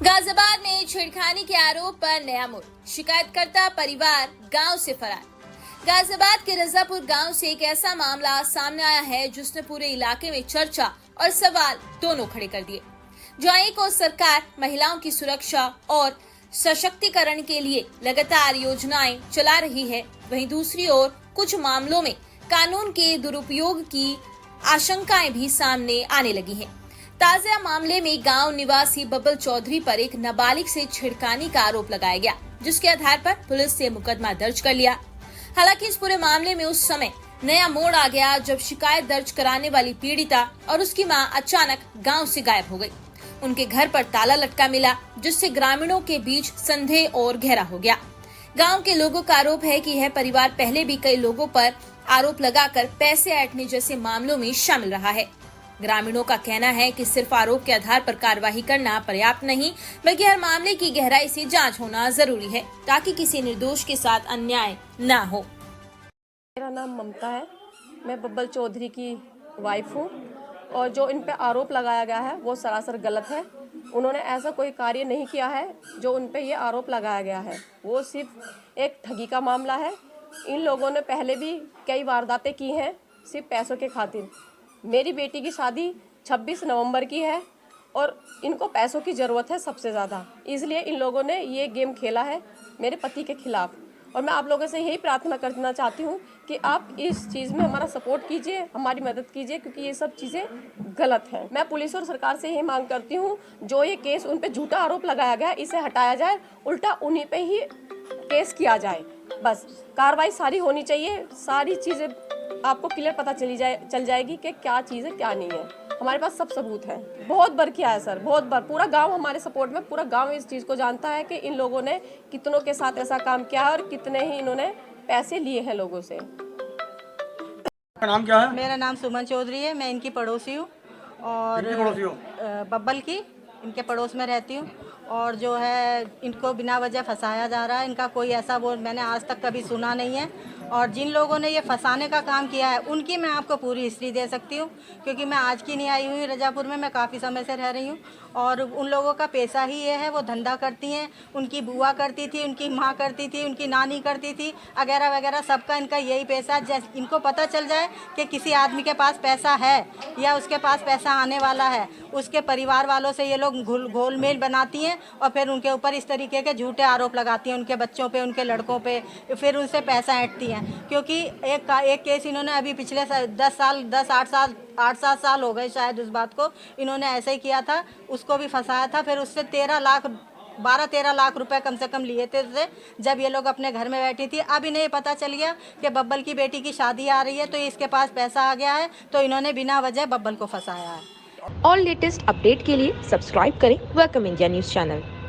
गाजियाबाद में छेड़खानी के आरोप पर नया मोड़, शिकायतकर्ता परिवार गांव से फरार। गाजियाबाद के रजापुर गांव से एक ऐसा मामला सामने आया है जिसने पूरे इलाके में चर्चा और सवाल दोनों खड़े कर दिए। जहां एक और सरकार महिलाओं की सुरक्षा और सशक्तिकरण के लिए लगातार योजनाएं चला रही है, वहीं दूसरी ओर कुछ मामलों में कानून के दुरुपयोग की आशंकाएं भी सामने आने लगी हैं। ताजा मामले में गांव निवासी बब्बल चौधरी पर एक नाबालिग से छेड़खानी का आरोप लगाया गया, जिसके आधार पर पुलिस ने मुकदमा दर्ज कर लिया। हालांकि इस पूरे मामले में उस समय नया मोड़ आ गया जब शिकायत दर्ज कराने वाली पीड़िता और उसकी मां अचानक गांव से गायब हो गई। उनके घर पर ताला लटका मिला, जिससे ग्रामीणों के बीच संदेह और गहरा हो गया। गांव के लोगों का आरोप है कि यह परिवार पहले भी कई लोगों पर आरोप लगाकर पैसे ऐंठने जैसे मामलों में शामिल रहा है। ग्रामीणों का कहना है कि सिर्फ आरोप के आधार पर कार्रवाई करना पर्याप्त नहीं, बल्कि हर मामले की गहराई से जांच होना जरूरी है, ताकि किसी निर्दोष के साथ अन्याय न हो। मेरा नाम ममता है, मैं बब्बल चौधरी की वाइफ हूँ और जो इन पे आरोप लगाया गया है वो सरासर गलत है। उन्होंने ऐसा कोई कार्य नहीं किया है जो उन पे ये आरोप लगाया गया है, वो सिर्फ एक ठगी का मामला है। इन लोगों ने पहले भी कई वारदातें की हैं सिर्फ पैसों के खातिर। मेरी बेटी की शादी 26 नवंबर की है और इनको पैसों की ज़रूरत है सबसे ज़्यादा, इसलिए इन लोगों ने ये गेम खेला है मेरे पति के खिलाफ। और मैं आप लोगों से यही प्रार्थना करना चाहती हूँ कि आप इस चीज़ में हमारा सपोर्ट कीजिए, हमारी मदद कीजिए, क्योंकि ये सब चीज़ें गलत हैं। मैं पुलिस और सरकार से यही मांग करती हूँ, जो ये केस उन पे झूठा आरोप लगाया गया इसे हटाया जाए, उल्टा उन्हीं पे ही केस किया जाए। बस कार्रवाई सारी होनी चाहिए, सारी चीज़ें आपको क्लियर पता चल जाएगी कि क्या चीज़ है क्या नहीं है। हमारे पास सब सबूत है। बहुत बार किया है सर, बहुत बार। पूरा गांव हमारे सपोर्ट में, पूरा गांव इस चीज़ को जानता है कि इन लोगों ने कितनों के साथ ऐसा काम किया है और कितने ही इन्होंने पैसे लिए हैं लोगों से। आपका नाम क्या है? मेरा नाम सुमन चौधरी है, मैं इनकी पड़ोसी हूँ और बब्बल की इनके पड़ोस में रहती हूँ। और जो है इनको बिना वजह फंसाया जा रहा है, इनका कोई ऐसा वो मैंने आज तक कभी सुना नहीं है। और जिन लोगों ने ये फंसाने का काम किया है उनकी मैं आपको पूरी हिस्ट्री दे सकती हूँ, क्योंकि मैं आज की नहीं आई हुई रजापुर में, मैं काफ़ी समय से रह रही हूँ। और उन लोगों का पेशा ही ये है, वो धंधा करती हैं। उनकी बुआ करती थी, उनकी माँ करती थी, उनकी नानी करती थी, वगैरह वगैरह, सबका इनका यही पेशा। जैसे इनको पता चल जाए कि किसी आदमी के पास पैसा है या उसके पास पैसा आने वाला है, उसके परिवार वालों से ये लोग घोलमेल बनाती हैं और फिर उनके ऊपर इस तरीके के झूठे आरोप लगाती हैं, उनके बच्चों पे, उनके लड़कों पे, फिर उनसे पैसा ऐंठती हैं। क्योंकि एक केस इन्होंने अभी पिछले 8-7 साल हो गए शायद उस बात को, इन्होंने ऐसे ही किया था, उसको भी फंसाया था। फिर उससे 12-13 लाख रुपए कम से कम लिए थे उससे, जब ये लोग अपने घर में बैठी थी। अब इन्हें पता चल गया कि बब्बल की बेटी की शादी आ रही है, तो इसके पास पैसा आ गया है, तो इन्होंने बिना वजह बब्बल को फंसाया है। और लेटेस्ट अपडेट के लिए सब्सक्राइब करें वेलकम इंडिया न्यूज़ चैनल।